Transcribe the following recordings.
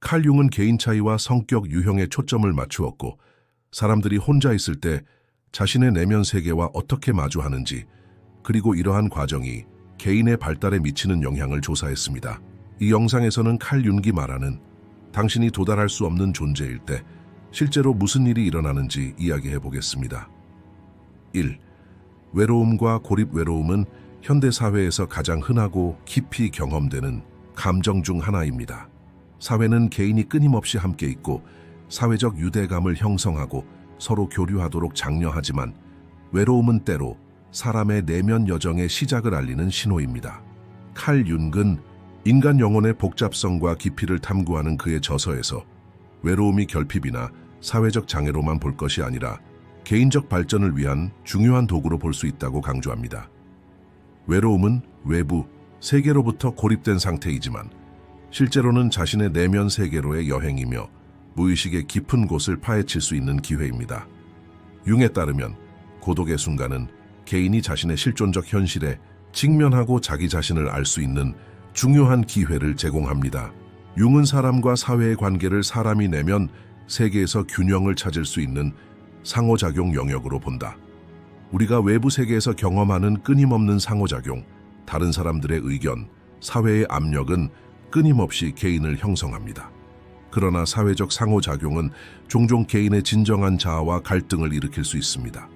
칼 융은 개인 차이와 성격 유형에 초점을 맞추었고 사람들이 혼자 있을 때 자신의 내면 세계와 어떻게 마주하는지 그리고 이러한 과정이 개인의 발달에 미치는 영향을 조사했습니다. 이 영상에서는 칼 융이 말하는 당신이 도달할 수 없는 존재일 때 실제로 무슨 일이 일어나는지 이야기해 보겠습니다. 1. 외로움과 고립. 외로움은 현대사회에서 가장 흔하고 깊이 경험되는 감정 중 하나입니다. 사회는 개인이 끊임없이 함께 있고 사회적 유대감을 형성하고 서로 교류하도록 장려하지만 외로움은 때로 사람의 내면 여정의 시작을 알리는 신호입니다. 칼 융은 인간 영혼의 복잡성과 깊이를 탐구하는 그의 저서에서 외로움이 결핍이나 사회적 장애로만 볼 것이 아니라 개인적 발전을 위한 중요한 도구로 볼 수 있다고 강조합니다. 외로움은 외부, 세계로부터 고립된 상태이지만 실제로는 자신의 내면 세계로의 여행이며 무의식의 깊은 곳을 파헤칠 수 있는 기회입니다. 융에 따르면 고독의 순간은 개인이 자신의 실존적 현실에 직면하고 자기 자신을 알 수 있는 중요한 기회를 제공합니다. 융은 사람과 사회의 관계를 사람이 내면 세계에서 균형을 찾을 수 있는 상호작용 영역으로 본다. 우리가 외부 세계에서 경험하는 끊임없는 상호작용, 다른 사람들의 의견, 사회의 압력은 끊임없이 개인을 형성합니다. 그러나 사회적 상호작용은 종종 개인의 진정한 자아와 갈등을 일으킬 수 있습니다.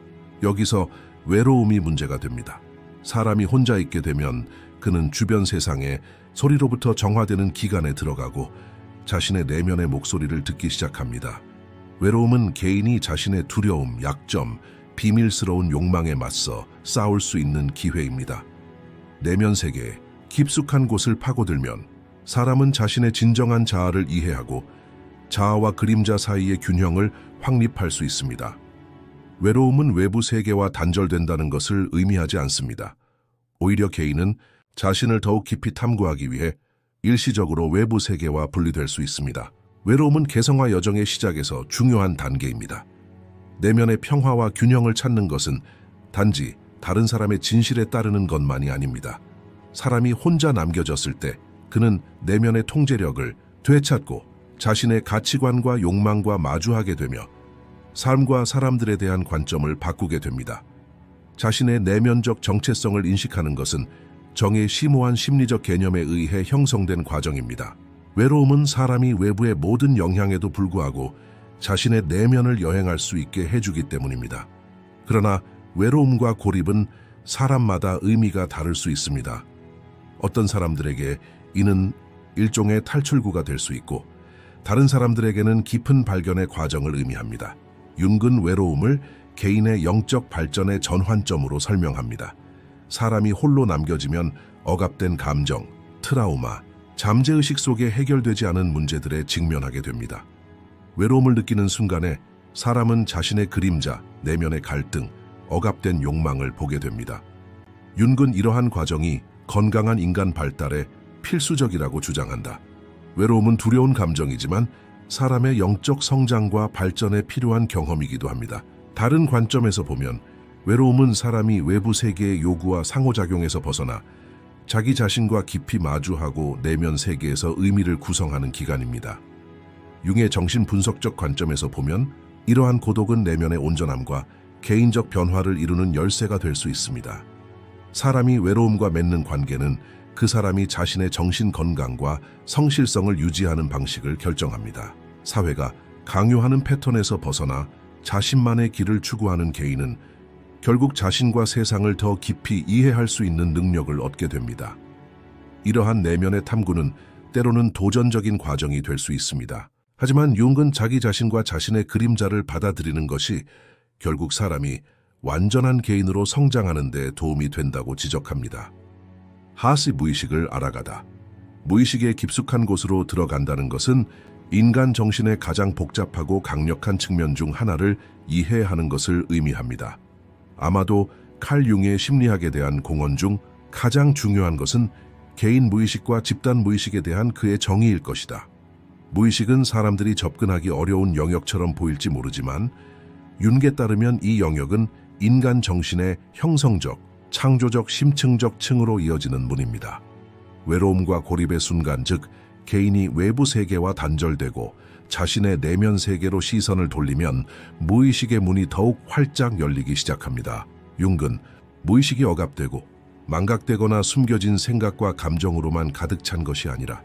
여기서 외로움이 문제가 됩니다. 사람이 혼자 있게 되면 그는 주변 세상의 소리로부터 정화되는 기간에 들어가고 자신의 내면의 목소리를 듣기 시작합니다. 외로움은 개인이 자신의 두려움, 약점, 비밀스러운 욕망에 맞서 싸울 수 있는 기회입니다. 내면 세계에 깊숙한 곳을 파고들면 사람은 자신의 진정한 자아를 이해하고 자아와 그림자 사이의 균형을 확립할 수 있습니다. 외로움은 외부 세계와 단절된다는 것을 의미하지 않습니다. 오히려 개인은 자신을 더욱 깊이 탐구하기 위해 일시적으로 외부 세계와 분리될 수 있습니다. 외로움은 개성화 여정의 시작에서 중요한 단계입니다. 내면의 평화와 균형을 찾는 것은 단지 다른 사람의 진실에 따르는 것만이 아닙니다. 사람이 혼자 남겨졌을 때 그는 내면의 통제력을 되찾고 자신의 가치관과 욕망과 마주하게 되며 삶과 사람들에 대한 관점을 바꾸게 됩니다. 자신의 내면적 정체성을 인식하는 것은 정의 심오한 심리적 개념에 의해 형성된 과정입니다. 외로움은 사람이 외부의 모든 영향에도 불구하고 자신의 내면을 여행할 수 있게 해주기 때문입니다. 그러나 외로움과 고립은 사람마다 의미가 다를 수 있습니다. 어떤 사람들에게 이는 일종의 탈출구가 될 수 있고 다른 사람들에게는 깊은 발견의 과정을 의미합니다. 융은 외로움을 개인의 영적 발전의 전환점으로 설명합니다. 사람이 홀로 남겨지면 억압된 감정, 트라우마, 잠재의식 속에 해결되지 않은 문제들에 직면하게 됩니다. 외로움을 느끼는 순간에 사람은 자신의 그림자, 내면의 갈등, 억압된 욕망을 보게 됩니다. 융은 이러한 과정이 건강한 인간 발달에 필수적이라고 주장한다. 외로움은 두려운 감정이지만 사람의 영적 성장과 발전에 필요한 경험이기도 합니다. 다른 관점에서 보면 외로움은 사람이 외부 세계의 요구와 상호작용에서 벗어나 자기 자신과 깊이 마주하고 내면 세계에서 의미를 구성하는 기간입니다. 융의 정신분석적 관점에서 보면 이러한 고독은 내면의 온전함과 개인적 변화를 이루는 열쇠가 될 수 있습니다. 사람이 외로움과 맺는 관계는 그 사람이 자신의 정신 건강과 성실성을 유지하는 방식을 결정합니다. 사회가 강요하는 패턴에서 벗어나 자신만의 길을 추구하는 개인은 결국 자신과 세상을 더 깊이 이해할 수 있는 능력을 얻게 됩니다. 이러한 내면의 탐구는 때로는 도전적인 과정이 될 수 있습니다. 하지만 융은 자기 자신과 자신의 그림자를 받아들이는 것이 결국 사람이 완전한 개인으로 성장하는 데 도움이 된다고 지적합니다. 하시 무의식을 알아가다. 무의식의 깊숙한 곳으로 들어간다는 것은 인간 정신의 가장 복잡하고 강력한 측면 중 하나를 이해하는 것을 의미합니다. 아마도 칼 융의 심리학에 대한 공헌 중 가장 중요한 것은 개인 무의식과 집단 무의식에 대한 그의 정의일 것이다. 무의식은 사람들이 접근하기 어려운 영역처럼 보일지 모르지만 융에 따르면 이 영역은 인간 정신의 형성적, 창조적, 심층적 층으로 이어지는 문입니다. 외로움과 고립의 순간, 즉 개인이 외부 세계와 단절되고 자신의 내면 세계로 시선을 돌리면 무의식의 문이 더욱 활짝 열리기 시작합니다. 융은 무의식이 억압되고 망각되거나 숨겨진 생각과 감정으로만 가득 찬 것이 아니라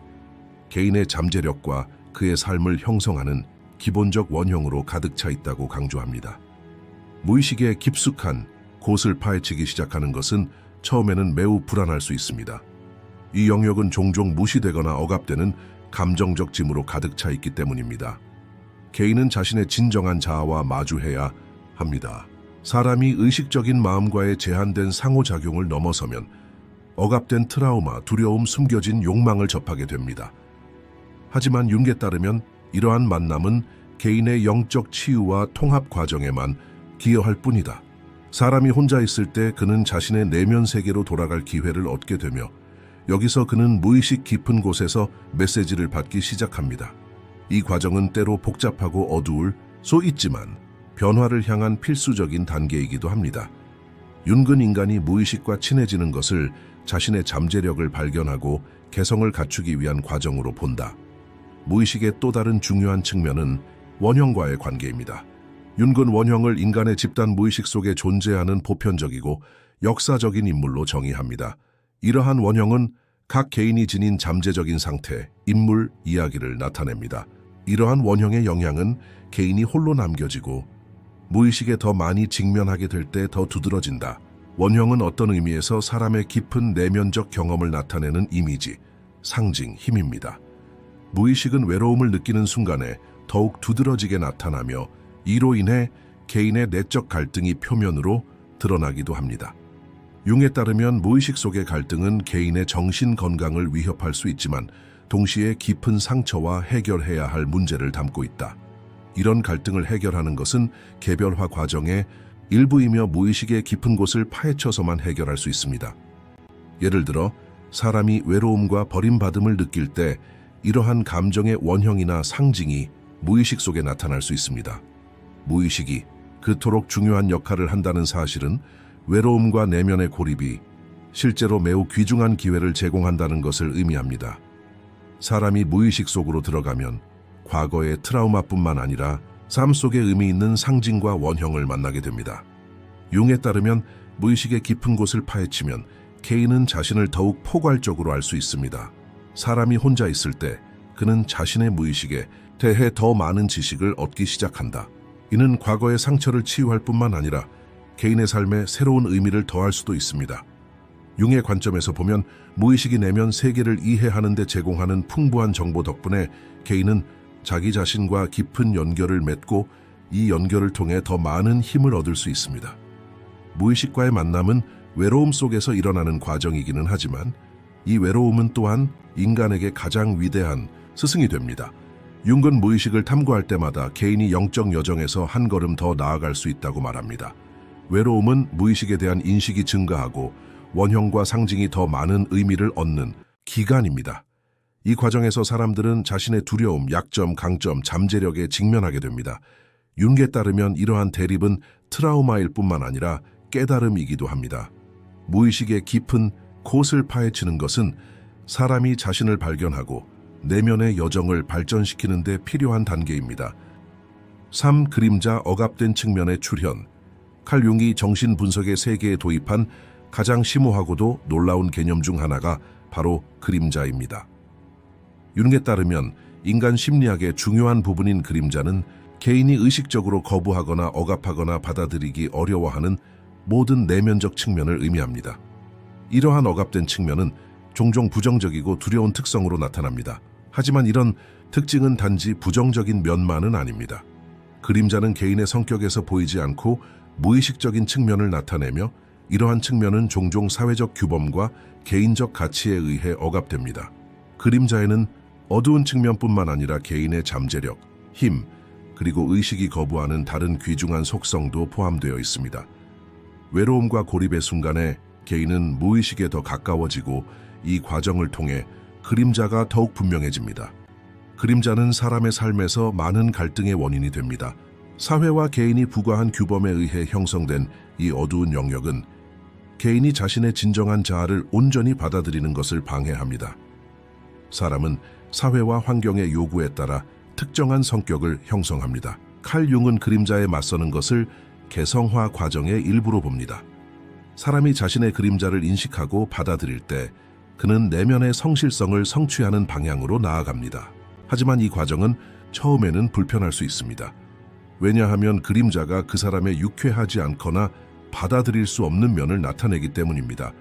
개인의 잠재력과 그의 삶을 형성하는 기본적 원형으로 가득 차 있다고 강조합니다. 무의식의 깊숙한 곳을 파헤치기 시작하는 것은 처음에는 매우 불안할 수 있습니다. 이 영역은 종종 무시되거나 억압되는 감정적 짐으로 가득 차 있기 때문입니다. 개인은 자신의 진정한 자아와 마주해야 합니다. 사람이 의식적인 마음과의 제한된 상호작용을 넘어서면 억압된 트라우마, 두려움, 숨겨진 욕망을 접하게 됩니다. 하지만 융에 따르면 이러한 만남은 개인의 영적 치유와 통합 과정에만 기여할 뿐이다. 사람이 혼자 있을 때 그는 자신의 내면 세계로 돌아갈 기회를 얻게 되며 여기서 그는 무의식 깊은 곳에서 메시지를 받기 시작합니다. 이 과정은 때로 복잡하고 어두울 수 있지만 변화를 향한 필수적인 단계이기도 합니다. 융은 인간이 무의식과 친해지는 것을 자신의 잠재력을 발견하고 개성을 갖추기 위한 과정으로 본다. 무의식의 또 다른 중요한 측면은 원형과의 관계입니다. 융은 원형을 인간의 집단 무의식 속에 존재하는 보편적이고 역사적인 인물로 정의합니다. 이러한 원형은 각 개인이 지닌 잠재적인 상태, 인물, 이야기를 나타냅니다. 이러한 원형의 영향은 개인이 홀로 남겨지고 무의식에 더 많이 직면하게 될 때 더 두드러진다. 원형은 어떤 의미에서 사람의 깊은 내면적 경험을 나타내는 이미지, 상징, 힘입니다. 무의식은 외로움을 느끼는 순간에 더욱 두드러지게 나타나며 이로 인해 개인의 내적 갈등이 표면으로 드러나기도 합니다. 융에 따르면 무의식 속의 갈등은 개인의 정신 건강을 위협할 수 있지만 동시에 깊은 상처와 해결해야 할 문제를 담고 있다. 이런 갈등을 해결하는 것은 개별화 과정의 일부이며 무의식의 깊은 곳을 파헤쳐서만 해결할 수 있습니다. 예를 들어 사람이 외로움과 버림받음을 느낄 때 이러한 감정의 원형이나 상징이 무의식 속에 나타날 수 있습니다. 무의식이 그토록 중요한 역할을 한다는 사실은 외로움과 내면의 고립이 실제로 매우 귀중한 기회를 제공한다는 것을 의미합니다. 사람이 무의식 속으로 들어가면 과거의 트라우마뿐만 아니라 삶 속에 의미 있는 상징과 원형을 만나게 됩니다. 융에 따르면 무의식의 깊은 곳을 파헤치면 개인은 자신을 더욱 포괄적으로 알 수 있습니다. 사람이 혼자 있을 때 그는 자신의 무의식에 대해 더 많은 지식을 얻기 시작한다. 이는 과거의 상처를 치유할 뿐만 아니라 개인의 삶에 새로운 의미를 더할 수도 있습니다. 융의 관점에서 보면 무의식이 내면 세계를 이해하는 데 제공하는 풍부한 정보 덕분에 개인은 자기 자신과 깊은 연결을 맺고 이 연결을 통해 더 많은 힘을 얻을 수 있습니다. 무의식과의 만남은 외로움 속에서 일어나는 과정이기는 하지만 이 외로움은 또한 인간에게 가장 위대한 스승이 됩니다. 융은 무의식을 탐구할 때마다 개인이 영적 여정에서 한 걸음 더 나아갈 수 있다고 말합니다. 외로움은 무의식에 대한 인식이 증가하고 원형과 상징이 더 많은 의미를 얻는 기간입니다. 이 과정에서 사람들은 자신의 두려움, 약점, 강점, 잠재력에 직면하게 됩니다. 융에 따르면 이러한 대립은 트라우마일 뿐만 아니라 깨달음이기도 합니다. 무의식의 깊은 곳을 파헤치는 것은 사람이 자신을 발견하고 내면의 여정을 발전시키는 데 필요한 단계입니다. 3. 그림자 억압된 측면의 출현. 칼 융이 정신분석의 세계에 도입한 가장 심오하고도 놀라운 개념 중 하나가 바로 그림자입니다. 융에 따르면 인간 심리학의 중요한 부분인 그림자는 개인이 의식적으로 거부하거나 억압하거나 받아들이기 어려워하는 모든 내면적 측면을 의미합니다. 이러한 억압된 측면은 종종 부정적이고 두려운 특성으로 나타납니다. 하지만 이런 특징은 단지 부정적인 면만은 아닙니다. 그림자는 개인의 성격에서 보이지 않고 무의식적인 측면을 나타내며 이러한 측면은 종종 사회적 규범과 개인적 가치에 의해 억압됩니다. 그림자에는 어두운 측면뿐만 아니라 개인의 잠재력, 힘, 그리고 의식이 거부하는 다른 귀중한 속성도 포함되어 있습니다. 외로움과 고립의 순간에 개인은 무의식에 더 가까워지고 이 과정을 통해 그림자가 더욱 분명해집니다. 그림자는 사람의 삶에서 많은 갈등의 원인이 됩니다. 사회와 개인이 부과한 규범에 의해 형성된 이 어두운 영역은 개인이 자신의 진정한 자아를 온전히 받아들이는 것을 방해합니다. 사람은 사회와 환경의 요구에 따라 특정한 성격을 형성합니다. 칼 융은 그림자에 맞서는 것을 개성화 과정의 일부로 봅니다. 사람이 자신의 그림자를 인식하고 받아들일 때 그는 내면의 성실성을 성취하는 방향으로 나아갑니다. 하지만 이 과정은 처음에는 불편할 수 있습니다. 왜냐하면 그림자가 그 사람의 유쾌하지 않거나 받아들일 수 없는 면을 나타내기 때문입니다.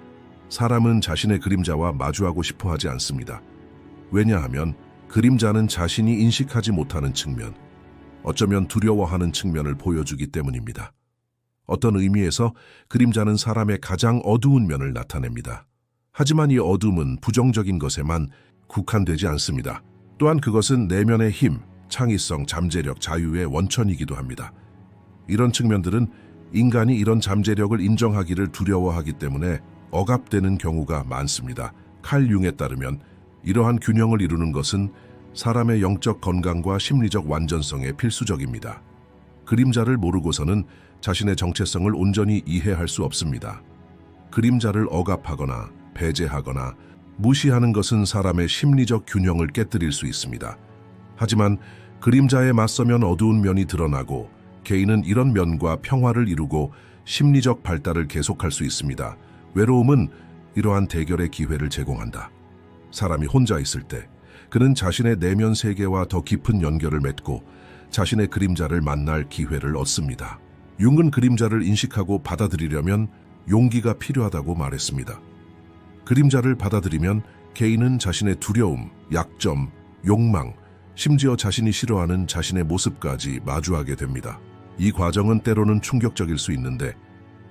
사람은 자신의 그림자와 마주하고 싶어 하지 않습니다. 왜냐하면 그림자는 자신이 인식하지 못하는 측면, 어쩌면 두려워하는 측면을 보여주기 때문입니다. 어떤 의미에서 그림자는 사람의 가장 어두운 면을 나타냅니다. 하지만 이 어둠은 부정적인 것에만 국한되지 않습니다. 또한 그것은 내면의 힘, 창의성, 잠재력, 자유의 원천이기도 합니다. 이런 측면들은 인간이 이런 잠재력을 인정하기를 두려워하기 때문에 억압되는 경우가 많습니다. 칼 융에 따르면 이러한 균형을 이루는 것은 사람의 영적 건강과 심리적 완전성에 필수적입니다. 그림자를 모르고서는 자신의 정체성을 온전히 이해할 수 없습니다. 그림자를 억압하거나 배제하거나 무시하는 것은 사람의 심리적 균형을 깨뜨릴 수 있습니다. 하지만 그림자에 맞서면 어두운 면이 드러나고 개인은 이런 면과 평화를 이루고 심리적 발달을 계속할 수 있습니다. 외로움은 이러한 대결의 기회를 제공한다. 사람이 혼자 있을 때 그는 자신의 내면 세계와 더 깊은 연결을 맺고 자신의 그림자를 만날 기회를 얻습니다. 융은 그림자를 인식하고 받아들이려면 용기가 필요하다고 말했습니다. 그림자를 받아들이면 개인은 자신의 두려움, 약점, 욕망, 심지어 자신이 싫어하는 자신의 모습까지 마주하게 됩니다. 이 과정은 때로는 충격적일 수 있는데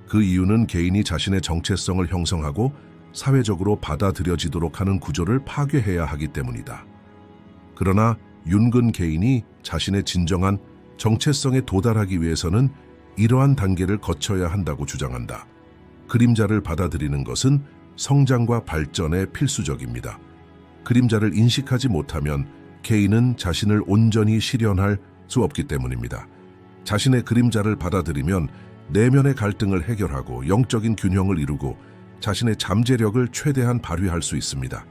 그 이유는 개인이 자신의 정체성을 형성하고 사회적으로 받아들여지도록 하는 구조를 파괴해야 하기 때문이다. 그러나 윤근 개인이 자신의 진정한 정체성에 도달하기 위해서는 이러한 단계를 거쳐야 한다고 주장한다. 그림자를 받아들이는 것은 성장과 발전에 필수적입니다. 그림자를 인식하지 못하면 개인은 자신을 온전히 실현할 수 없기 때문입니다. 자신의 그림자를 받아들이면 내면의 갈등을 해결하고 영적인 균형을 이루고 자신의 잠재력을 최대한 발휘할 수 있습니다.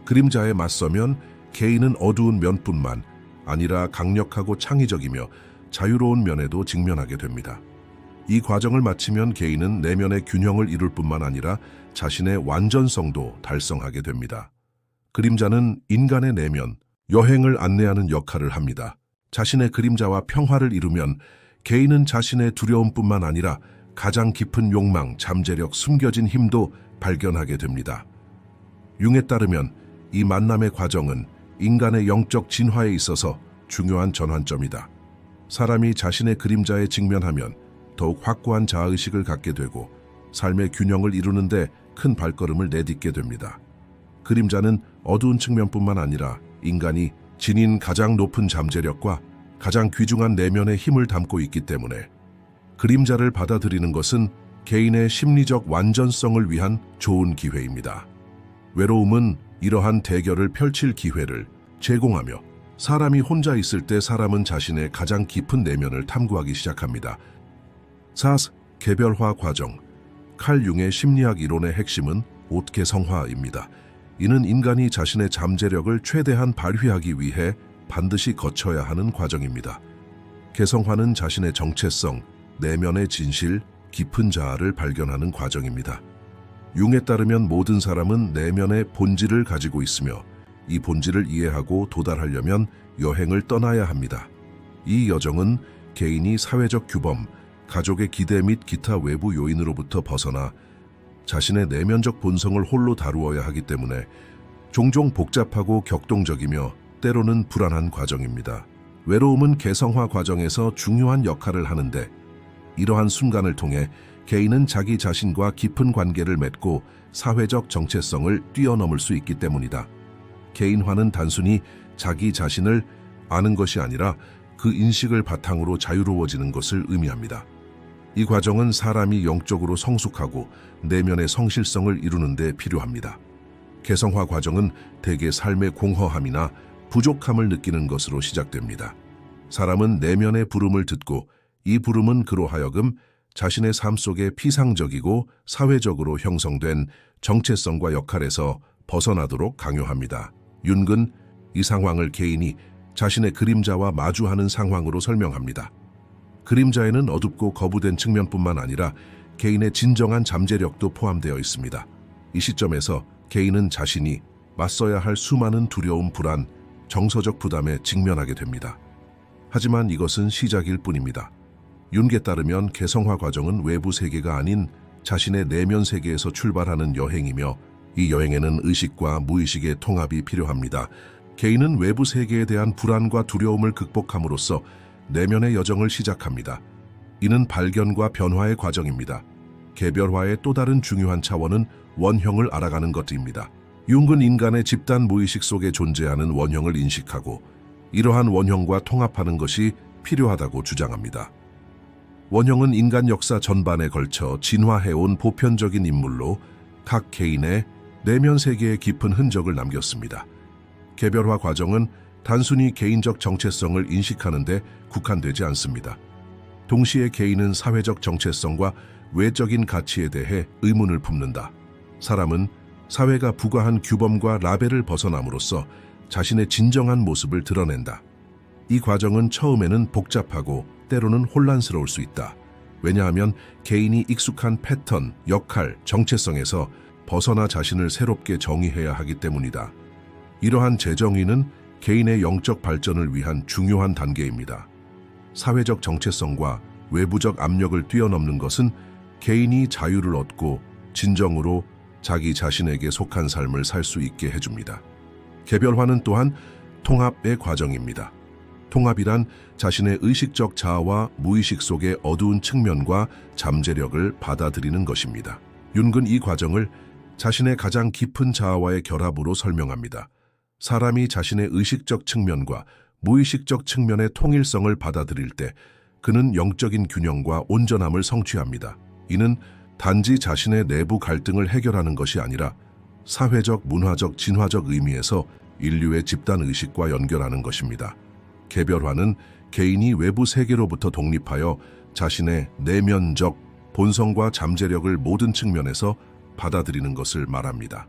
그림자에 맞서면 개인은 어두운 면뿐만 아니라 강력하고 창의적이며 자유로운 면에도 직면하게 됩니다. 이 과정을 마치면 개인은 내면의 균형을 이룰 뿐만 아니라 자신의 완전성도 달성하게 됩니다. 그림자는 인간의 내면, 여행을 안내하는 역할을 합니다. 자신의 그림자와 평화를 이루면 개인은 자신의 두려움뿐만 아니라 가장 깊은 욕망, 잠재력, 숨겨진 힘도 발견하게 됩니다. 융에 따르면 이 만남의 과정은 인간의 영적 진화에 있어서 중요한 전환점이다. 사람이 자신의 그림자에 직면하면 더욱 확고한 자아의식을 갖게 되고 삶의 균형을 이루는데 큰 발걸음을 내딛게 됩니다. 그림자는 어두운 측면뿐만 아니라 인간이 지닌 가장 높은 잠재력과 가장 귀중한 내면의 힘을 담고 있기 때문에 그림자를 받아들이는 것은 개인의 심리적 완전성을 위한 좋은 기회입니다. 외로움은 이러한 대결을 펼칠 기회를 제공하며 사람이 혼자 있을 때 사람은 자신의 가장 깊은 내면을 탐구하기 시작합니다. 4. 개별화 과정. 칼 융의 심리학 이론의 핵심은 옥개성화입니다. 이는 인간이 자신의 잠재력을 최대한 발휘하기 위해 반드시 거쳐야 하는 과정입니다. 개성화는 자신의 정체성, 내면의 진실, 깊은 자아를 발견하는 과정입니다. 융에 따르면 모든 사람은 내면의 본질을 가지고 있으며 이 본질을 이해하고 도달하려면 여행을 떠나야 합니다. 이 여정은 개인이 사회적 규범, 가족의 기대 및 기타 외부 요인으로부터 벗어나 자신의 내면적 본성을 홀로 다루어야 하기 때문에 종종 복잡하고 격동적이며 때로는 불안한 과정입니다. 외로움은 개성화 과정에서 중요한 역할을 하는데 이러한 순간을 통해 개인은 자기 자신과 깊은 관계를 맺고 사회적 정체성을 뛰어넘을 수 있기 때문이다. 개인화는 단순히 자기 자신을 아는 것이 아니라 그 인식을 바탕으로 자유로워지는 것을 의미합니다. 이 과정은 사람이 영적으로 성숙하고 내면의 성실성을 이루는 데 필요합니다. 개성화 과정은 대개 삶의 공허함이나 부족함을 느끼는 것으로 시작됩니다. 사람은 내면의 부름을 듣고 이 부름은 그로 하여금 자신의 삶 속에 피상적이고 사회적으로 형성된 정체성과 역할에서 벗어나도록 강요합니다. 윤근 이 상황을 개인이 자신의 그림자와 마주하는 상황으로 설명합니다. 그림자에는 어둡고 거부된 측면뿐만 아니라 개인의 진정한 잠재력도 포함되어 있습니다. 이 시점에서 개인은 자신이 맞서야 할 수많은 두려움, 불안, 정서적 부담에 직면하게 됩니다. 하지만 이것은 시작일 뿐입니다. 융에 따르면 개성화 과정은 외부 세계가 아닌 자신의 내면 세계에서 출발하는 여행이며, 이 여행에는 의식과 무의식의 통합이 필요합니다. 개인은 외부 세계에 대한 불안과 두려움을 극복함으로써 내면의 여정을 시작합니다. 이는 발견과 변화의 과정입니다. 개별화의 또 다른 중요한 차원은 원형을 알아가는 것입니다. 융은 인간의 집단 무의식 속에 존재하는 원형을 인식하고 이러한 원형과 통합하는 것이 필요하다고 주장합니다. 원형은 인간 역사 전반에 걸쳐 진화해온 보편적인 인물로 각 개인의 내면 세계에 깊은 흔적을 남겼습니다. 개별화 과정은 단순히 개인적 정체성을 인식하는 데 국한되지 않습니다. 동시에 개인은 사회적 정체성과 외적인 가치에 대해 의문을 품는다. 사람은 사회가 부과한 규범과 라벨을 벗어남으로써 자신의 진정한 모습을 드러낸다. 이 과정은 처음에는 복잡하고 때로는 혼란스러울 수 있다. 왜냐하면 개인이 익숙한 패턴, 역할, 정체성에서 벗어나 자신을 새롭게 정의해야 하기 때문이다. 이러한 재정의는 개인의 영적 발전을 위한 중요한 단계입니다. 사회적 정체성과 외부적 압력을 뛰어넘는 것은 개인이 자유를 얻고 진정으로 자기 자신에게 속한 삶을 살 수 있게 해줍니다. 개별화는 또한 통합의 과정입니다. 통합이란 자신의 의식적 자아와 무의식 속의 어두운 측면과 잠재력을 받아들이는 것입니다. 융은 이 과정을 자신의 가장 깊은 자아와의 결합으로 설명합니다. 사람이 자신의 의식적 측면과 무의식적 측면의 통일성을 받아들일 때 그는 영적인 균형과 온전함을 성취합니다. 이는 단지 자신의 내부 갈등을 해결하는 것이 아니라 사회적, 문화적, 진화적 의미에서 인류의 집단 의식과 연결하는 것입니다. 개별화는 개인이 외부 세계로부터 독립하여 자신의 내면적 본성과 잠재력을 모든 측면에서 받아들이는 것을 말합니다.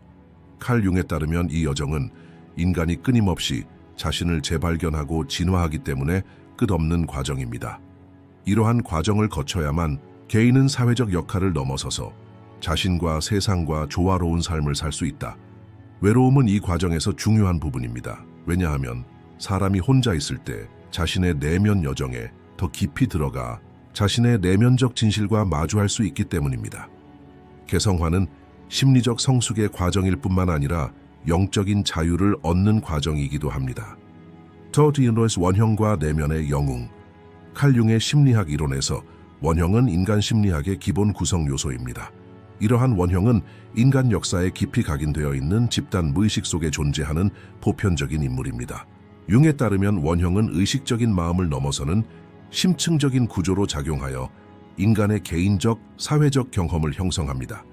칼 융에 따르면 이 여정은 인간이 끊임없이 자신을 재발견하고 진화하기 때문에 끝없는 과정입니다. 이러한 과정을 거쳐야만 개인은 사회적 역할을 넘어서서 자신과 세상과 조화로운 삶을 살 수 있다. 외로움은 이 과정에서 중요한 부분입니다. 왜냐하면 사람이 혼자 있을 때 자신의 내면 여정에 더 깊이 들어가 자신의 내면적 진실과 마주할 수 있기 때문입니다. 개성화는 심리적 성숙의 과정일 뿐만 아니라 영적인 자유를 얻는 과정이기도 합니다. 토디노스 원형과 내면의 영웅. 칼 융의 심리학 이론에서 원형은 인간 심리학의 기본 구성 요소입니다. 이러한 원형은 인간 역사에 깊이 각인되어 있는 집단 무의식 속에 존재하는 보편적인 인물입니다. 융에 따르면 원형은 의식적인 마음을 넘어서는 심층적인 구조로 작용하여 인간의 개인적, 사회적 경험을 형성합니다.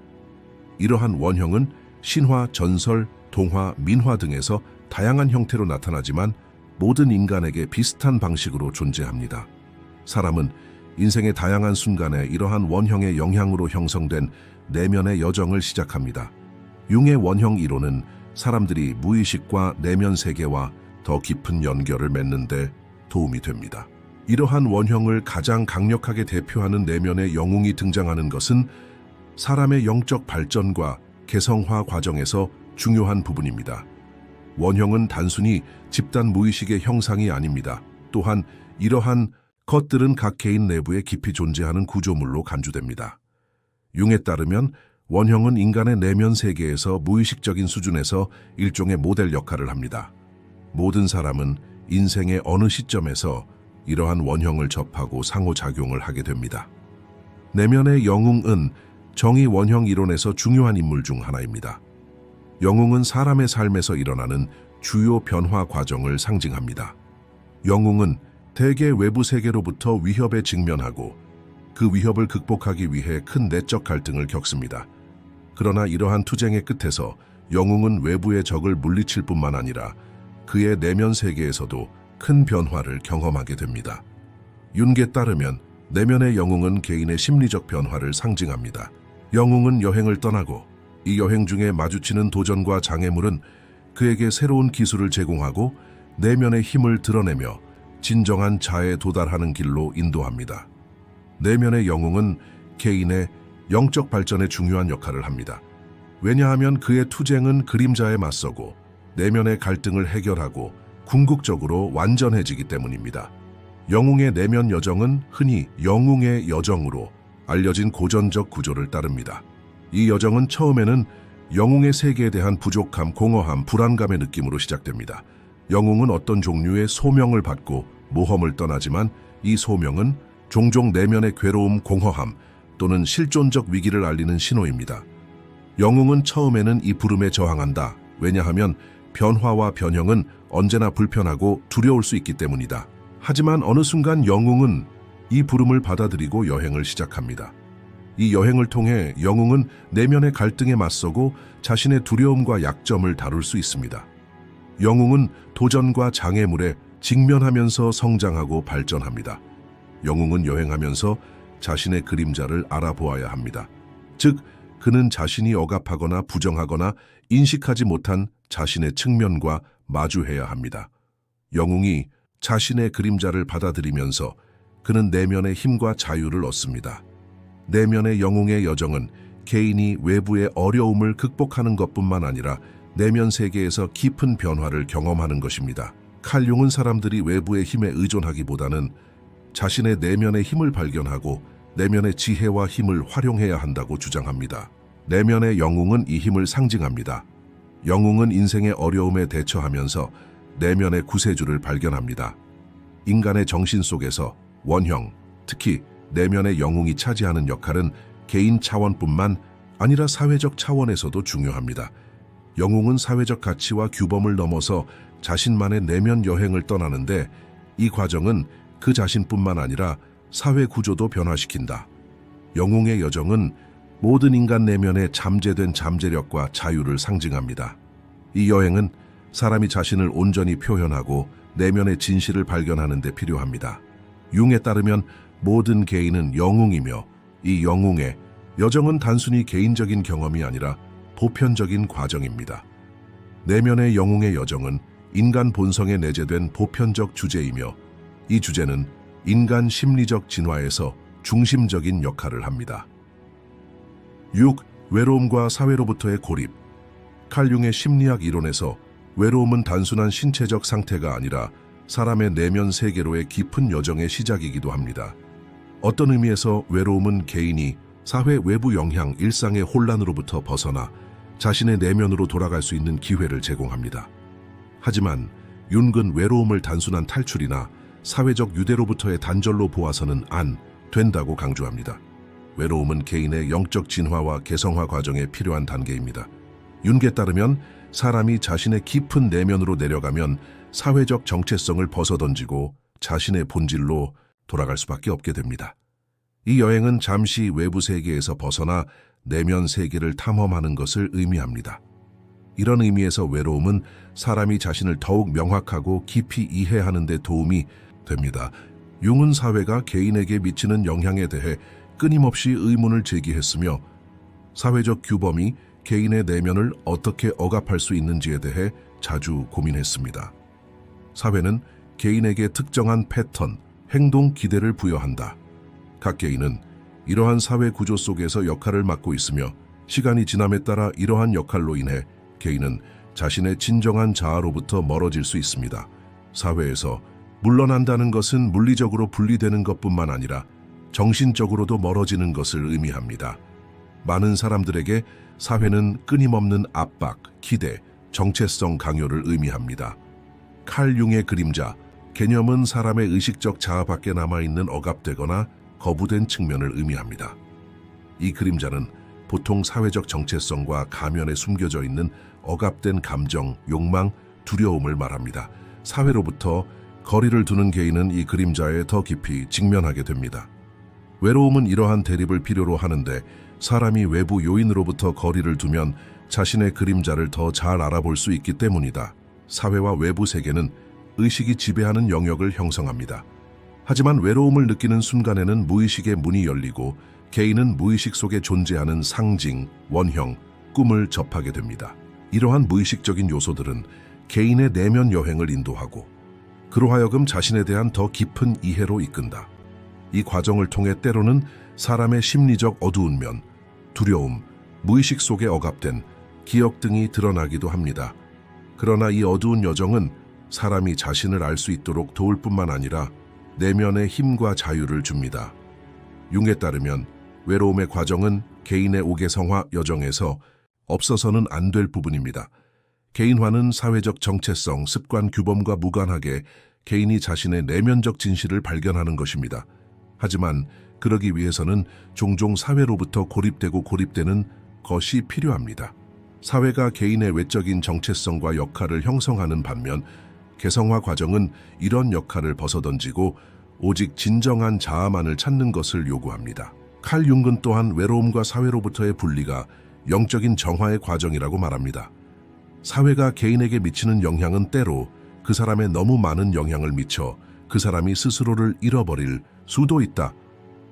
이러한 원형은 신화, 전설, 동화, 민화 등에서 다양한 형태로 나타나지만 모든 인간에게 비슷한 방식으로 존재합니다. 사람은 인생의 다양한 순간에 이러한 원형의 영향으로 형성된 내면의 여정을 시작합니다. 융의 원형 이론은 사람들이 무의식과 내면 세계와 더 깊은 연결을 맺는 데 도움이 됩니다. 이러한 원형을 가장 강력하게 대표하는 내면의 영웅이 등장하는 것은 사람의 영적 발전과 개성화 과정에서 중요한 부분입니다. 원형은 단순히 집단 무의식의 형상이 아닙니다. 또한 이러한 것들은 각 개인 내부에 깊이 존재하는 구조물로 간주됩니다. 융에 따르면 원형은 인간의 내면 세계에서 무의식적인 수준에서 일종의 모델 역할을 합니다. 모든 사람은 인생의 어느 시점에서 이러한 원형을 접하고 상호작용을 하게 됩니다. 내면의 영웅은 정의 원형 이론에서 중요한 인물 중 하나입니다. 영웅은 사람의 삶에서 일어나는 주요 변화 과정을 상징합니다. 영웅은 대개 외부 세계로부터 위협에 직면하고 그 위협을 극복하기 위해 큰 내적 갈등을 겪습니다. 그러나 이러한 투쟁의 끝에서 영웅은 외부의 적을 물리칠 뿐만 아니라 그의 내면 세계에서도 큰 변화를 경험하게 됩니다. 융에 따르면 내면의 영웅은 개인의 심리적 변화를 상징합니다. 영웅은 여행을 떠나고 이 여행 중에 마주치는 도전과 장애물은 그에게 새로운 기술을 제공하고 내면의 힘을 드러내며 진정한 자아에 도달하는 길로 인도합니다. 내면의 영웅은 개인의 영적 발전에 중요한 역할을 합니다. 왜냐하면 그의 투쟁은 그림자에 맞서고 내면의 갈등을 해결하고 궁극적으로 완전해지기 때문입니다. 영웅의 내면 여정은 흔히 영웅의 여정으로 알려진 고전적 구조를 따릅니다. 이 여정은 처음에는 영웅의 세계에 대한 부족함, 공허함, 불안감의 느낌으로 시작됩니다. 영웅은 어떤 종류의 소명을 받고 모험을 떠나지만 이 소명은 종종 내면의 괴로움, 공허함 또는 실존적 위기를 알리는 신호입니다. 영웅은 처음에는 이 부름에 저항한다. 왜냐하면 변화와 변형은 언제나 불편하고 두려울 수 있기 때문이다. 하지만 어느 순간 영웅은 이 부름을 받아들이고 여행을 시작합니다. 이 여행을 통해 영웅은 내면의 갈등에 맞서고 자신의 두려움과 약점을 다룰 수 있습니다. 영웅은 도전과 장애물에 직면하면서 성장하고 발전합니다. 영웅은 여행하면서 자신의 그림자를 알아보아야 합니다. 즉, 그는 자신이 억압하거나 부정하거나 인식하지 못한 자신의 측면과 마주해야 합니다. 영웅이 자신의 그림자를 받아들이면서 그는 내면의 힘과 자유를 얻습니다. 내면의 영웅의 여정은 개인이 외부의 어려움을 극복하는 것뿐만 아니라 내면 세계에서 깊은 변화를 경험하는 것입니다. 칼 융은 사람들이 외부의 힘에 의존하기보다는 자신의 내면의 힘을 발견하고 내면의 지혜와 힘을 활용해야 한다고 주장합니다. 내면의 영웅은 이 힘을 상징합니다. 영웅은 인생의 어려움에 대처하면서 내면의 구세주를 발견합니다. 인간의 정신 속에서 원형, 특히 내면의 영웅이 차지하는 역할은 개인 차원뿐만 아니라 사회적 차원에서도 중요합니다. 영웅은 사회적 가치와 규범을 넘어서 자신만의 내면 여행을 떠나는데 이 과정은 그 자신뿐만 아니라 사회 구조도 변화시킨다. 영웅의 여정은 모든 인간 내면의 잠재된 잠재력과 자유를 상징합니다. 이 여행은 사람이 자신을 온전히 표현하고 내면의 진실을 발견하는 데 필요합니다. 융에 따르면 모든 개인은 영웅이며 이 영웅의 여정은 단순히 개인적인 경험이 아니라 보편적인 과정입니다. 내면의 영웅의 여정은 인간 본성에 내재된 보편적 주제이며 이 주제는 인간 심리적 진화에서 중심적인 역할을 합니다. 6. 외로움과 사회로부터의 고립. 칼 융의 심리학 이론에서 외로움은 단순한 신체적 상태가 아니라 사람의 내면 세계로의 깊은 여정의 시작이기도 합니다. 어떤 의미에서 외로움은 개인이 사회 외부 영향, 일상의 혼란으로부터 벗어나 자신의 내면으로 돌아갈 수 있는 기회를 제공합니다. 하지만 융은 외로움을 단순한 탈출이나 사회적 유대로부터의 단절로 보아서는 안 된다고 강조합니다. 외로움은 개인의 영적 진화와 개성화 과정에 필요한 단계입니다. 융에 따르면 사람이 자신의 깊은 내면으로 내려가면 사회적 정체성을 벗어던지고 자신의 본질로 돌아갈 수밖에 없게 됩니다. 이 여행은 잠시 외부 세계에서 벗어나 내면 세계를 탐험하는 것을 의미합니다. 이런 의미에서 외로움은 사람이 자신을 더욱 명확하고 깊이 이해하는 데 도움이 됩니다. 융은 사회가 개인에게 미치는 영향에 대해 끊임없이 의문을 제기했으며 사회적 규범이 개인의 내면을 어떻게 억압할 수 있는지에 대해 자주 고민했습니다. 사회는 개인에게 특정한 패턴, 행동 기대를 부여한다. 각 개인은 이러한 사회 구조 속에서 역할을 맡고 있으며 시간이 지남에 따라 이러한 역할로 인해 개인은 자신의 진정한 자아로부터 멀어질 수 있습니다. 사회에서 물러난다는 것은 물리적으로 분리되는 것뿐만 아니라 정신적으로도 멀어지는 것을 의미합니다. 많은 사람들에게 사회는 끊임없는 압박, 기대, 정체성 강요를 의미합니다. 칼 융의 그림자, 개념은 사람의 의식적 자아 밖에 남아있는 억압되거나 거부된 측면을 의미합니다. 이 그림자는 보통 사회적 정체성과 가면에 숨겨져 있는 억압된 감정, 욕망, 두려움을 말합니다. 사회로부터 거리를 두는 개인은 이 그림자에 더 깊이 직면하게 됩니다. 외로움은 이러한 대립을 필요로 하는데 사람이 외부 요인으로부터 거리를 두면 자신의 그림자를 더 잘 알아볼 수 있기 때문이다. 사회와 외부 세계는 의식이 지배하는 영역을 형성합니다. 하지만 외로움을 느끼는 순간에는 무의식의 문이 열리고 개인은 무의식 속에 존재하는 상징, 원형, 꿈을 접하게 됩니다. 이러한 무의식적인 요소들은 개인의 내면 여행을 인도하고 그로 하여금 자신에 대한 더 깊은 이해로 이끈다. 이 과정을 통해 때로는 사람의 심리적 어두운 면, 두려움, 무의식 속에 억압된 기억 등이 드러나기도 합니다. 그러나 이 어두운 여정은 사람이 자신을 알 수 있도록 도울 뿐만 아니라 내면의 힘과 자유를 줍니다. 융에 따르면 외로움의 과정은 개인의 옥외성화 여정에서 없어서는 안 될 부분입니다. 개인화는 사회적 정체성, 습관, 규범과 무관하게 개인이 자신의 내면적 진실을 발견하는 것입니다. 하지만 그러기 위해서는 종종 사회로부터 고립되는 것이 필요합니다. 사회가 개인의 외적인 정체성과 역할을 형성하는 반면 개성화 과정은 이런 역할을 벗어던지고 오직 진정한 자아만을 찾는 것을 요구합니다. 칼 융은 또한 외로움과 사회로부터의 분리가 영적인 정화의 과정이라고 말합니다. 사회가 개인에게 미치는 영향은 때로 그 사람에 너무 많은 영향을 미쳐 그 사람이 스스로를 잃어버릴 수도 있다.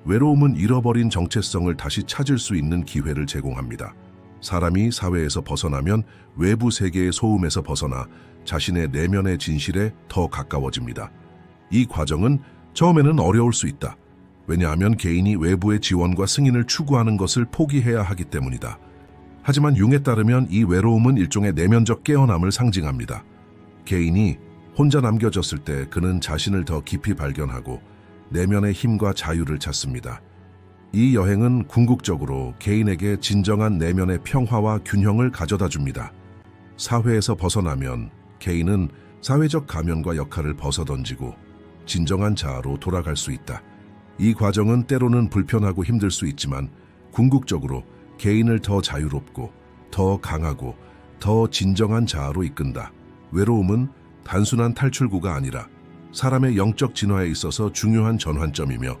외로움은 잃어버린 정체성을 다시 찾을 수 있는 기회를 제공합니다. 사람이 사회에서 벗어나면 외부 세계의 소음에서 벗어나 자신의 내면의 진실에 더 가까워집니다. 이 과정은 처음에는 어려울 수 있다. 왜냐하면 개인이 외부의 지원과 승인을 추구하는 것을 포기해야 하기 때문이다. 하지만 융에 따르면 이 외로움은 일종의 내면적 깨어남을 상징합니다. 개인이 혼자 남겨졌을 때 그는 자신을 더 깊이 발견하고 내면의 힘과 자유를 찾습니다. 이 여행은 궁극적으로 개인에게 진정한 내면의 평화와 균형을 가져다 줍니다. 사회에서 벗어나면 개인은 사회적 가면과 역할을 벗어던지고 진정한 자아로 돌아갈 수 있다. 이 과정은 때로는 불편하고 힘들 수 있지만 궁극적으로 개인을 더 자유롭고 더 강하고 더 진정한 자아로 이끈다. 외로움은 단순한 탈출구가 아니라 사람의 영적 진화에 있어서 중요한 전환점이며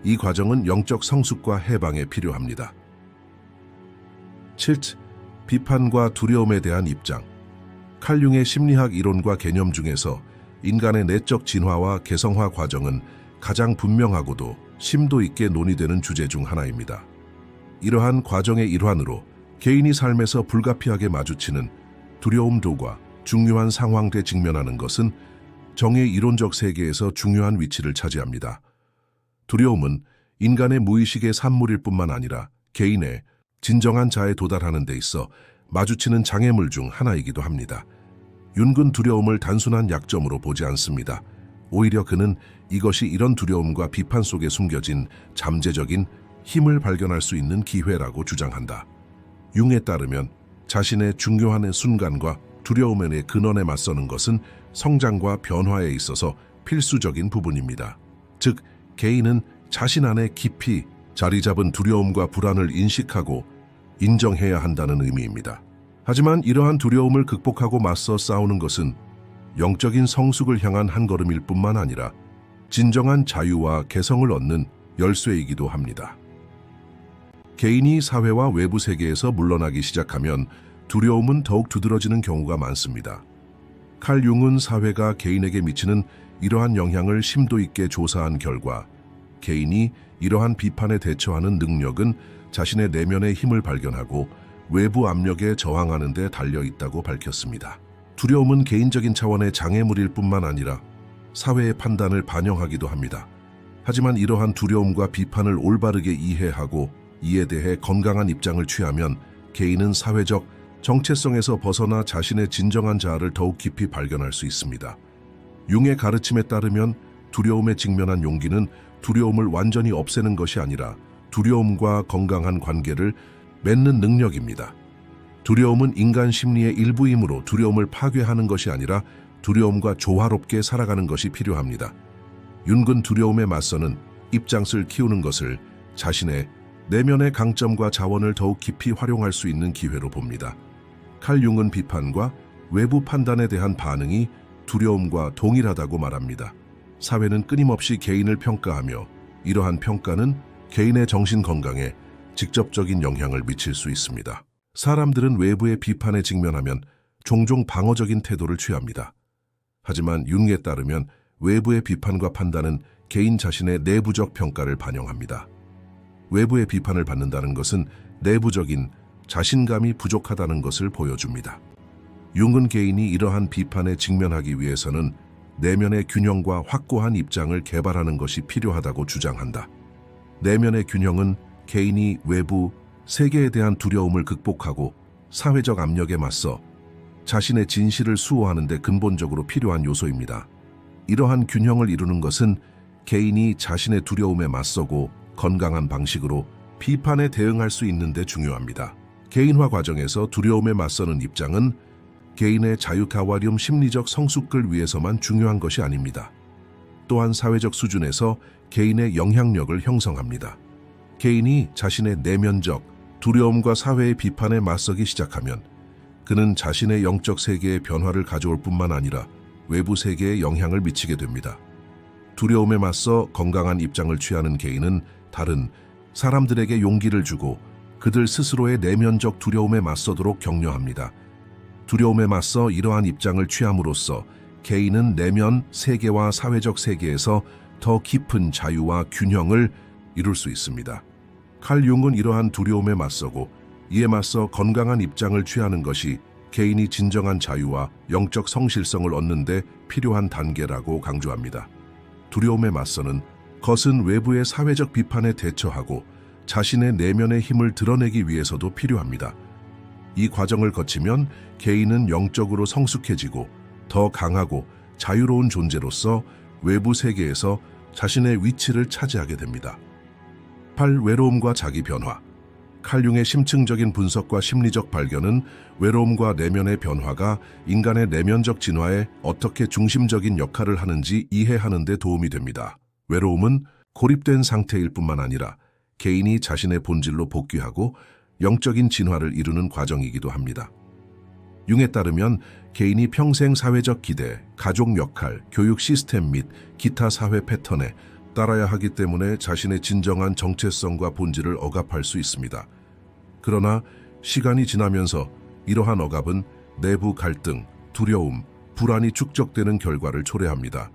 이 과정은 영적 성숙과 해방에 필요합니다. 7. 비판과 두려움에 대한 입장. 칼 융의 심리학 이론과 개념 중에서 인간의 내적 진화와 개성화 과정은 가장 분명하고도 심도 있게 논의되는 주제 중 하나입니다. 이러한 과정의 일환으로 개인이 삶에서 불가피하게 마주치는 두려움도가 중요한 상황에 직면하는 것은 정의 이론적 세계에서 중요한 위치를 차지합니다. 두려움은 인간의 무의식의 산물일 뿐만 아니라 개인의 진정한 자에 도달하는 데 있어 마주치는 장애물 중 하나이기도 합니다. 융은 두려움을 단순한 약점으로 보지 않습니다. 오히려 그는 이것이 이런 두려움과 비판 속에 숨겨진 잠재적인 힘을 발견할 수 있는 기회라고 주장한다. 융에 따르면 자신의 중요한 순간과 두려움의 근원에 맞서는 것은 성장과 변화에 있어서 필수적인 부분입니다. 즉, 개인은 자신 안에 깊이 자리 잡은 두려움과 불안을 인식하고 인정해야 한다는 의미입니다. 하지만 이러한 두려움을 극복하고 맞서 싸우는 것은 영적인 성숙을 향한 한 걸음일 뿐만 아니라 진정한 자유와 개성을 얻는 열쇠이기도 합니다. 개인이 사회와 외부 세계에서 물러나기 시작하면 두려움은 더욱 두드러지는 경우가 많습니다. 칼 융은 사회가 개인에게 미치는 이러한 영향을 심도 있게 조사한 결과 개인이 이러한 비판에 대처하는 능력은 자신의 내면의 힘을 발견하고 외부 압력에 저항하는 데 달려 있다고 밝혔습니다. 두려움은 개인적인 차원의 장애물일 뿐만 아니라 사회의 판단을 반영하기도 합니다. 하지만 이러한 두려움과 비판을 올바르게 이해하고 이에 대해 건강한 입장을 취하면 개인은 사회적 정체성에서 벗어나 자신의 진정한 자아를 더욱 깊이 발견할 수 있습니다. 융의 가르침에 따르면 두려움에 직면한 용기는 두려움을 완전히 없애는 것이 아니라 두려움과 건강한 관계를 맺는 능력입니다. 두려움은 인간 심리의 일부이므로 두려움을 파괴하는 것이 아니라 두려움과 조화롭게 살아가는 것이 필요합니다. 융은 두려움에 맞서는 입장을 키우는 것을 자신의 내면의 강점과 자원을 더욱 깊이 활용할 수 있는 기회로 봅니다. 칼 융은 비판과 외부 판단에 대한 반응이 두려움과 동일하다고 말합니다. 사회는 끊임없이 개인을 평가하며 이러한 평가는 개인의 정신 건강에 직접적인 영향을 미칠 수 있습니다. 사람들은 외부의 비판에 직면하면 종종 방어적인 태도를 취합니다. 하지만 융에 따르면 외부의 비판과 판단은 개인 자신의 내부적 평가를 반영합니다. 외부의 비판을 받는다는 것은 내부적인 자신감이 부족하다는 것을 보여줍니다. 융은 개인이 이러한 비판에 직면하기 위해서는 내면의 균형과 확고한 입장을 개발하는 것이 필요하다고 주장한다. 내면의 균형은 개인이 외부 세계에 대한 두려움을 극복하고 사회적 압력에 맞서 자신의 진실을 수호하는 데 근본적으로 필요한 요소입니다. 이러한 균형을 이루는 것은 개인이 자신의 두려움에 맞서고 건강한 방식으로 비판에 대응할 수 있는 데 중요합니다. 개인화 과정에서 두려움에 맞서는 입장은 개인의 자유가와륨 심리적 성숙을 위해서만 중요한 것이 아닙니다. 또한 사회적 수준에서 개인의 영향력을 형성합니다. 개인이 자신의 내면적 두려움과 사회의 비판에 맞서기 시작하면 그는 자신의 영적 세계의 변화를 가져올 뿐만 아니라 외부 세계에 영향을 미치게 됩니다. 두려움에 맞서 건강한 입장을 취하는 개인은 다른 사람들에게 용기를 주고 그들 스스로의 내면적 두려움에 맞서도록 격려합니다. 두려움에 맞서 이러한 입장을 취함으로써 개인은 내면 세계와 사회적 세계에서 더 깊은 자유와 균형을 이룰 수 있습니다. 칼 융은 이러한 두려움에 맞서고 이에 맞서 건강한 입장을 취하는 것이 개인이 진정한 자유와 영적 성실성을 얻는 데 필요한 단계라고 강조합니다. 두려움에 맞서는 것은 외부의 사회적 비판에 대처하고 자신의 내면의 힘을 드러내기 위해서도 필요합니다. 이 과정을 거치면 개인은 영적으로 성숙해지고 더 강하고 자유로운 존재로서 외부 세계에서 자신의 위치를 차지하게 됩니다. 8. 외로움과 자기 변화. 칼 융의 심층적인 분석과 심리적 발견은 외로움과 내면의 변화가 인간의 내면적 진화에 어떻게 중심적인 역할을 하는지 이해하는 데 도움이 됩니다. 외로움은 고립된 상태일 뿐만 아니라 개인이 자신의 본질로 복귀하고 영적인 진화를 이루는 과정이기도 합니다. 융에 따르면 개인이 평생 사회적 기대, 가족 역할, 교육 시스템 및 기타 사회 패턴에 따라야 하기 때문에 자신의 진정한 정체성과 본질을 억압할 수 있습니다. 그러나 시간이 지나면서 이러한 억압은 내부 갈등, 두려움, 불안이 축적되는 결과를 초래합니다.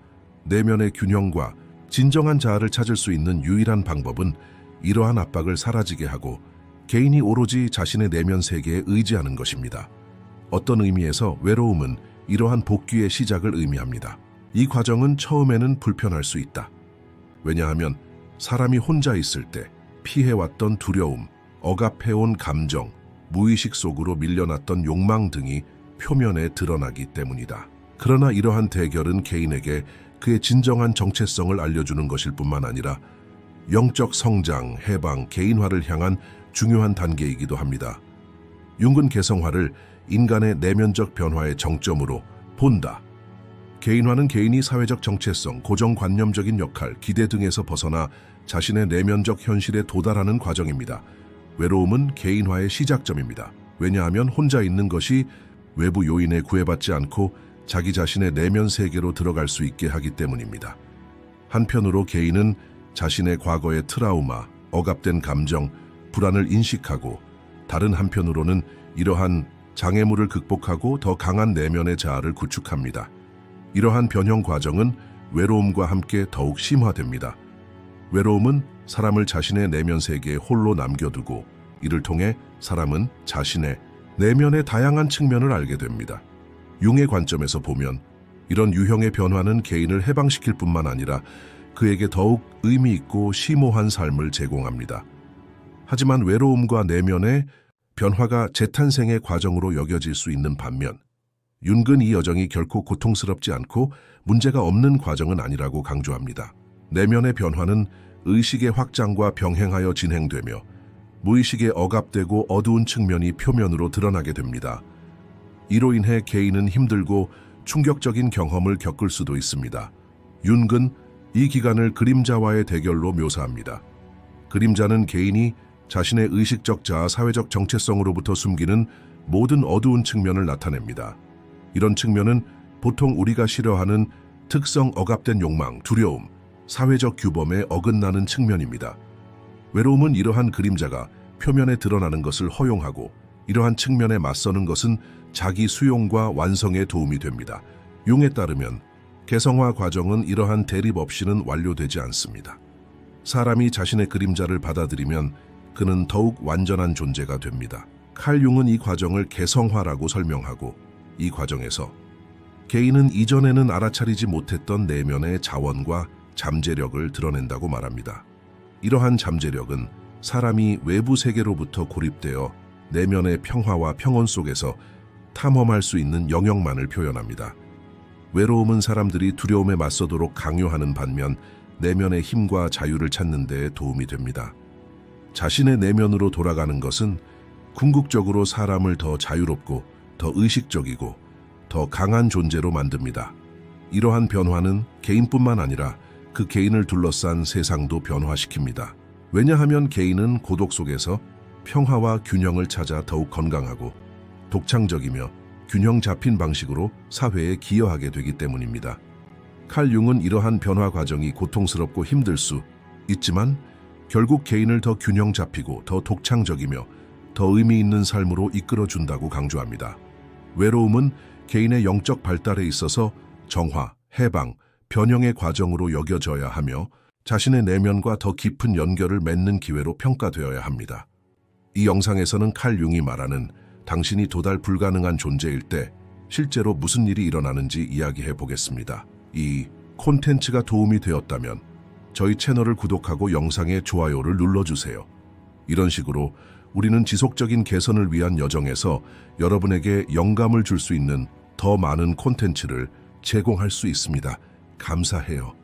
내면의 균형과 진정한 자아를 찾을 수 있는 유일한 방법은 이러한 압박을 사라지게 하고 개인이 오로지 자신의 내면 세계에 의지하는 것입니다. 어떤 의미에서 외로움은 이러한 복귀의 시작을 의미합니다. 이 과정은 처음에는 불편할 수 있다. 왜냐하면 사람이 혼자 있을 때 피해왔던 두려움, 억압해온 감정, 무의식 속으로 밀려났던 욕망 등이 표면에 드러나기 때문이다. 그러나 이러한 대결은 개인에게 그의 진정한 정체성을 알려주는 것일 뿐만 아니라 영적 성장, 해방, 개인화를 향한 중요한 단계이기도 합니다. 융은 개성화를 인간의 내면적 변화의 정점으로 본다. 개인화는 개인이 사회적 정체성, 고정관념적인 역할, 기대 등에서 벗어나 자신의 내면적 현실에 도달하는 과정입니다. 외로움은 개인화의 시작점입니다. 왜냐하면 혼자 있는 것이 외부 요인에 구애받지 않고 자기 자신의 내면 세계로 들어갈 수 있게 하기 때문입니다. 한편으로 개인은 자신의 과거의 트라우마, 억압된 감정, 불안을 인식하고 다른 한편으로는 이러한 장애물을 극복하고 더 강한 내면의 자아를 구축합니다. 이러한 변형 과정은 외로움과 함께 더욱 심화됩니다. 외로움은 사람을 자신의 내면 세계에 홀로 남겨두고 이를 통해 사람은 자신의 내면의 다양한 측면을 알게 됩니다. 융의 관점에서 보면 이런 유형의 변화는 개인을 해방시킬 뿐만 아니라 그에게 더욱 의미 있고 심오한 삶을 제공합니다. 하지만 외로움과 내면의 변화가 재탄생의 과정으로 여겨질 수 있는 반면 융은 이 여정이 결코 고통스럽지 않고 문제가 없는 과정은 아니라고 강조합니다. 내면의 변화는 의식의 확장과 병행하여 진행되며 무의식에 억압되고 어두운 측면이 표면으로 드러나게 됩니다. 이로 인해 개인은 힘들고 충격적인 경험을 겪을 수도 있습니다. 융은 이 기간을 그림자와의 대결로 묘사합니다. 그림자는 개인이 자신의 의식적 자아, 사회적 정체성으로부터 숨기는 모든 어두운 측면을 나타냅니다. 이런 측면은 보통 우리가 싫어하는 특성, 억압된 욕망, 두려움, 사회적 규범에 어긋나는 측면입니다. 외로움은 이러한 그림자가 표면에 드러나는 것을 허용하고 이러한 측면에 맞서는 것은 자기 수용과 완성에 도움이 됩니다. 융에 따르면 개성화 과정은 이러한 대립 없이는 완료되지 않습니다. 사람이 자신의 그림자를 받아들이면 그는 더욱 완전한 존재가 됩니다. 칼 융은 이 과정을 개성화라고 설명하고 이 과정에서 개인은 이전에는 알아차리지 못했던 내면의 자원과 잠재력을 드러낸다고 말합니다. 이러한 잠재력은 사람이 외부 세계로부터 고립되어 내면의 평화와 평온 속에서 탐험할 수 있는 영역만을 표현합니다. 외로움은 사람들이 두려움에 맞서도록 강요하는 반면 내면의 힘과 자유를 찾는 데 도움이 됩니다. 자신의 내면으로 돌아가는 것은 궁극적으로 사람을 더 자유롭고 더 의식적이고 더 강한 존재로 만듭니다. 이러한 변화는 개인뿐만 아니라 그 개인을 둘러싼 세상도 변화시킵니다. 왜냐하면 개인은 고독 속에서 평화와 균형을 찾아 더욱 건강하고 독창적이며 균형 잡힌 방식으로 사회에 기여하게 되기 때문입니다. 칼 융은 이러한 변화 과정이 고통스럽고 힘들 수 있지만 결국 개인을 더 균형 잡히고 더 독창적이며 더 의미 있는 삶으로 이끌어준다고 강조합니다. 외로움은 개인의 영적 발달에 있어서 정화, 해방, 변형의 과정으로 여겨져야 하며 자신의 내면과 더 깊은 연결을 맺는 기회로 평가되어야 합니다. 이 영상에서는 칼 융이 말하는 당신이 도달 불가능한 존재일 때 실제로 무슨 일이 일어나는지 이야기해 보겠습니다. 이 콘텐츠가 도움이 되었다면 저희 채널을 구독하고 영상에 좋아요를 눌러주세요. 이런 식으로 우리는 지속적인 개선을 위한 여정에서 여러분에게 영감을 줄 수 있는 더 많은 콘텐츠를 제공할 수 있습니다. 감사해요.